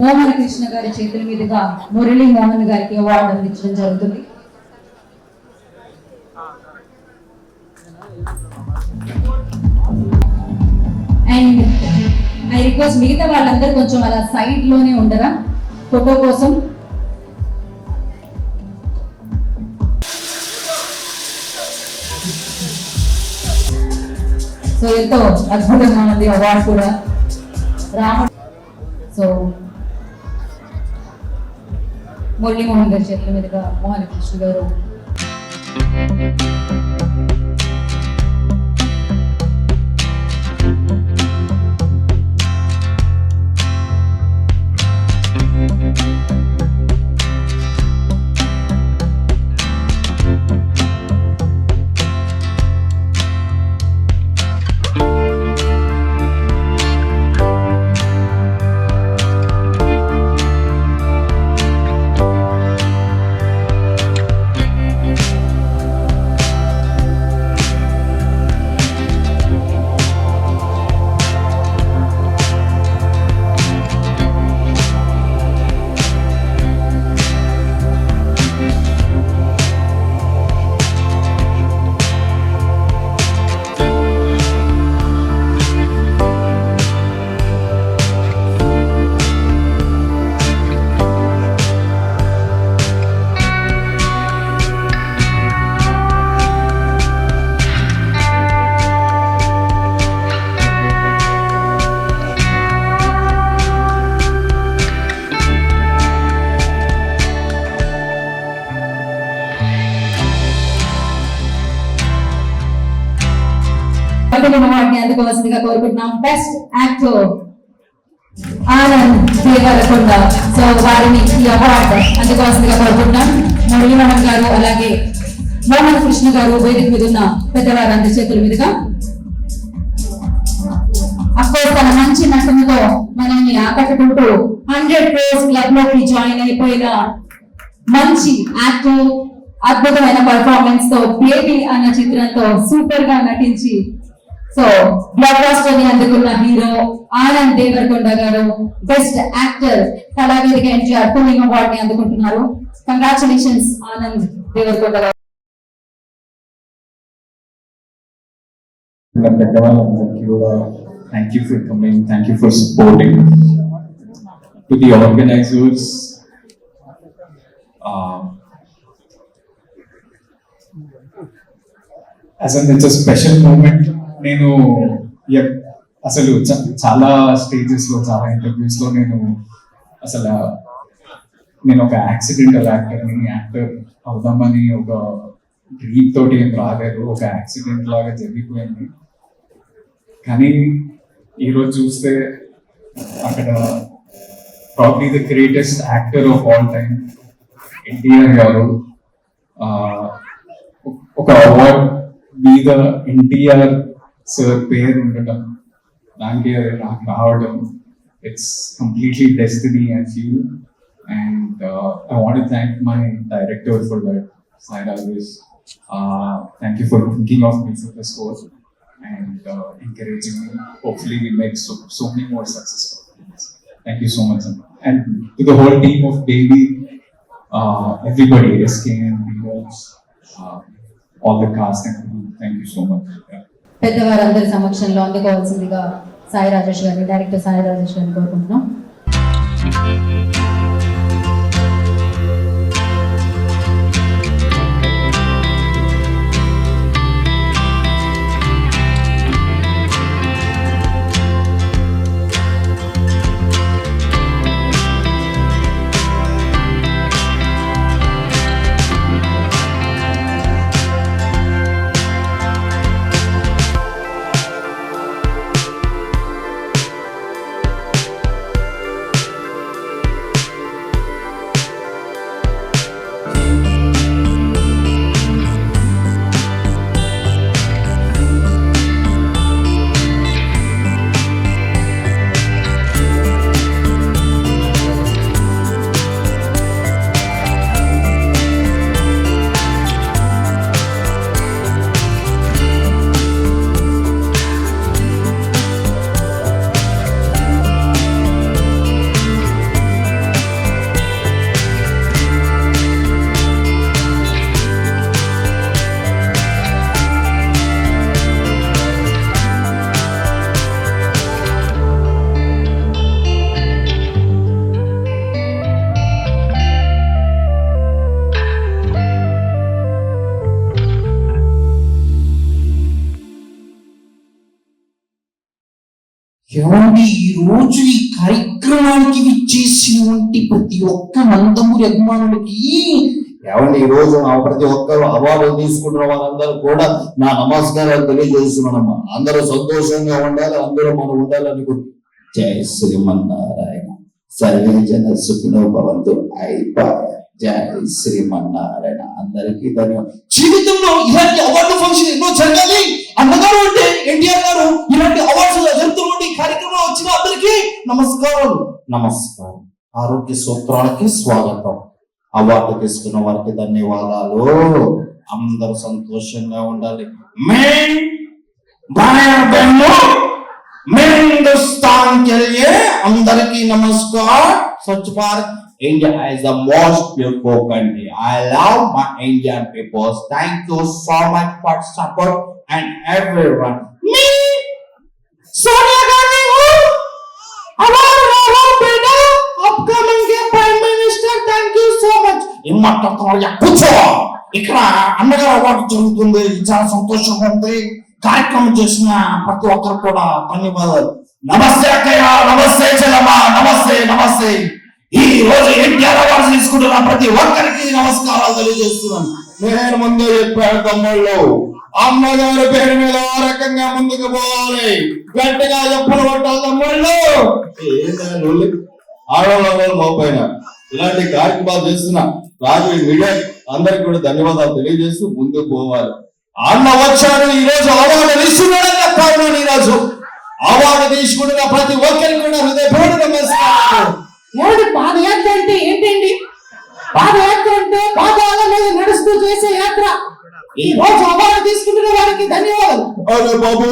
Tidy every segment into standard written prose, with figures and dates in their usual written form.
మోహన కృష్ణ గారి చేతుల మీదుగా మురళీ మోహన్ గారికి అవార్డు అందించడం జరుగుతుంది. అండ్ ఐ రిక్వెస్ట్ మిగతా వాళ్ళందరూ కొంచెం అలా సైడ్ లోనే ఉండరా ఫోటో కోసం. సో ఎంతో అద్భుతంగా ఉంది అవార్డు కూడా. రాముడు సో మురళీ మోహన్ గారి చేతుల మీదుగా మోహన కృష్ణ గారు అవార్డుని అందుకోవాల్సిందిగా కోరుకుంటున్నాం. Best actor Anand Deverakonda. So వారిని ఈ అవార్డు అందుకోవాల్సిందిగా కోరుకుంటున్నాం. మురళీ మోహన్ గారు అలాగే మోహన కృష్ణ గారు వేదిక మీద ఉన్న పెద్దవారందరి చేతుల మీదుగా. అఫ్కోర్స్ తన మంచి నటనతో మనల్ని ఆకట్టుకుంటూ 100 crores క్లబ్ లోకి జాయిన్ అయిపోయిన మంచి యాక్టర్, అద్భుతమైన పర్ఫార్మెన్స్ తో బేబీ అన్న చిత్రంతో సూపర్ గా నటించి సో బ్లాక్ బస్టర్ ని అందుకున్న హీరో ఆనంద్ దేవరకొండ గారు best actor Kalavedika NTR touring award ని అందుకుంటున్నారు. కంగ్రాచులేషన్స్ ఆనంద్ దేవరకొండ గారు. పెద్దవాళ్ళందరికీ కూడా thank you for coming, thank you for supporting. To the organisers, it's a special moment. నేను అసలు చాలా స్టేజెస్ లో, చాలా ఇంటర్వ్యూస్ లో నేను ఒక యాక్సిడెంటల్ యాక్టర్ అవుదామని ఒక డ్రీమ్ తోటి ఏం రాలేదు. ఒక యాక్సిడెంట్ లాగా జరిగిపోయింది. కానీ ఈరోజు చూస్తే అక్కడ probably the greatest actor of all time NTR గారు ఒక అవార్డ్ మీద ఎన్టీఆర్ సార్ పేరు ఉండటం, దానికి అది నాకు రావడం, it's completely destiny I feel. And I want to thank my director for that, Sai Rajesh. Thank you for thinking of me for this course and encouraging me. Hopefully we make so many more successful things. Thank you so much. And to the whole team of Baby, everybody, SK and Viewers, all the cast and crew, thank you so much. పెద్దవారందరి సమక్షంలో అందుకోవాల్సిందిగా సాయి రాజేష్ గారిని, director Sai Rajesh గారిని కోరుకుంటున్నాం. రోజు ఈ కార్యక్రమానికి విచ్చేసినటువంటి ప్రతి ఒక్క నందమూరి అభిమానులకి ఏమండి ఈ రోజు నా ప్రతి ఒక్కరు అవార్డు తీసుకుంటున్న వారందరూ కూడా నా నమస్కారాలు తెలియజేస్తున్నానమ్మా. అందరూ సంతోషంగా ఉండాలి, అందరూ మనం ఉండాలని జై శ్రీమన్నారాయణ. సర్వే జన సుఖినో భవంతు. అయిపోయి జై శ్రీమన్నారాయణ. అందరికీ ధన్యవాదాలు. జీవితంలో ఇలాంటి అవార్డు ఫంక్షన్ ఎన్నో జరగాలి. అన్నగారు అంటే ఎన్టీఆర్ గారు ఇలాంటి అవార్డ్స్ జరుగుతున్న కార్యక్రమం వచ్చిన అందరికీ నమస్కారం. నమస్కారం. ఆరోగ్య సూత్రాలకి స్వాగతం. అవార్డు తీసుకున్న వారికి ధన్యవాదాలు. అందరూ సంతోషంగా ఉండాలి. हिंदुस्तान के लिए అందరికీ నమస్కారం. Swachh Bharat. India is the most beautiful country. I love my Indian people. Thank you so much for support and everyone. Me, Sonia Gandhi, award beta, upcoming Prime Minister. Thank you so much. ఇమ్మట్టతోయ కూర్చో. ఇక్కడ అన్నగారు award జరుగుతుంది. చాలా సంతోషంగా ఉంది. కార్యక్రమం చేసిన ప్రతి ఒక్కరు కూడా ధన్యవాదాలు. నమస్తే అక్కయ్య, నమస్తే చెల్లమ్మ, నమస్తే నమస్తే. ఈ రోజు ఎన్టీఆర్ అవార్డు తీసుకుంటున్న ప్రతి ఒక్కరికి నమస్కారాలు తెలియజేస్తున్నాను. నేను ముందే చెప్పాను తమ్ముళ్ళు, అమ్మగారి పేరు మీద ఆ రకంగా ముందుకు పోవాలి. గట్టిగా చెప్పలు కొట్టాలి తమ్ముళ్ళు. ఆడవాళ్ళు మోపైన ఇలాంటి కార్యక్రమాలు చేస్తున్న రాజు మీడియా అందరికి కూడా ధన్యవాదాలు తెలియజేస్తూ ముందుకు పోవాలి. అన్న వచ్చారు, ఈ రోజు అవార్డు ఇస్తున్నాడన్న కారణం ఈ రోజు అవార్డు తీసుకుంటున్న ప్రతి ఒక్కరికి కూడా హృదయపూర్వక నమస్కారాలు. పాదయాత్ర అంటే ఏంటండి? పాదయాత్ర అంటే పాదాల మీద నడుస్తూ చేసే యాత్ర. ఈ రోజు అవార్డు తీసుకుంటున్న వారికి ధన్యవాదాలు. అరే బాబు,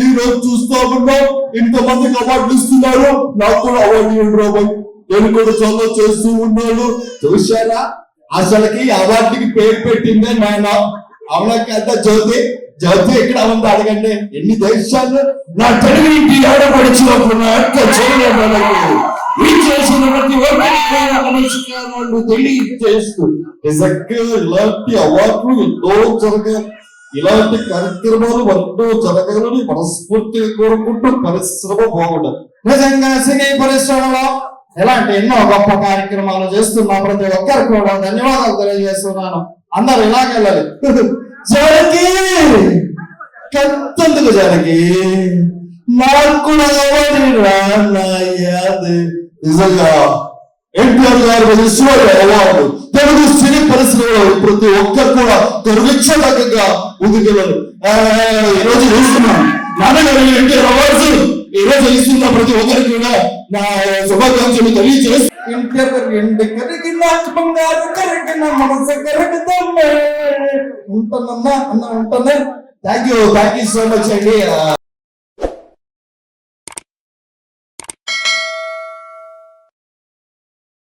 ఈ రోజు చూస్తా ఉన్నాం ఇంతమందికి అవార్డు ఇస్తున్నారు, నాకు కూడా అవార్డు ఇవ్వండి రాబాయ్. నేను కూడా చాలా చేస్తూ ఉన్నాను. చూశారా, అసలుకి అవార్డుకి పేరు పెట్టిందే నాయన. అవునకి అంత జ్యోతి జ్యోతి ఎక్కడ ఉంది అడగండి. ఎన్ని దేశాలు నా తెలుగు ఇంటి ఆడపడిచినప్పుడు చేసిన ప్రతి ఒక్కరికి తెలియజేస్తూ నిజంగా ఇలాంటి అవార్డులు ఎన్నో జరగాలి, ఇలాంటి కార్యక్రమాలు ఎన్నో జరగాలని మనస్ఫూర్తిగా కోరుకుంటూ పరిశ్రమ బాగుండాలి. నిజంగా సినీ పరిశ్రమలో ఇలాంటి ఎన్నో గొప్ప కార్యక్రమాలు చేస్తున్న ప్రతి ఒక్కరికి కూడా ధన్యవాదాలు తెలియజేస్తున్నాను. అందరూ ఇలాగెళ్ళాలి. జనకి కంతందుకు జనకి నాకు కూడా నిజంగా ఎన్టీఆర్ గారు అవార్డు తెలుగు సినీ పరిశ్రమలో ప్రతి ఒక్కరు కూడా గర్వించదగ్గగా ముందుకెళ్ళారు. ఈరోజు చూస్తున్నాం నాన్నగారు ఎన్టీఆర్ అవార్డ్స్ ఈ రోజు ఇస్తున్న ప్రతి ఒక్కరికి కూడా నా శుభాకాంక్షలు తెలియజేస్తూ ఉంటానమ్మా అన్న ఉంటాను. థ్యాంక్ యూ సో మచ్ అండి.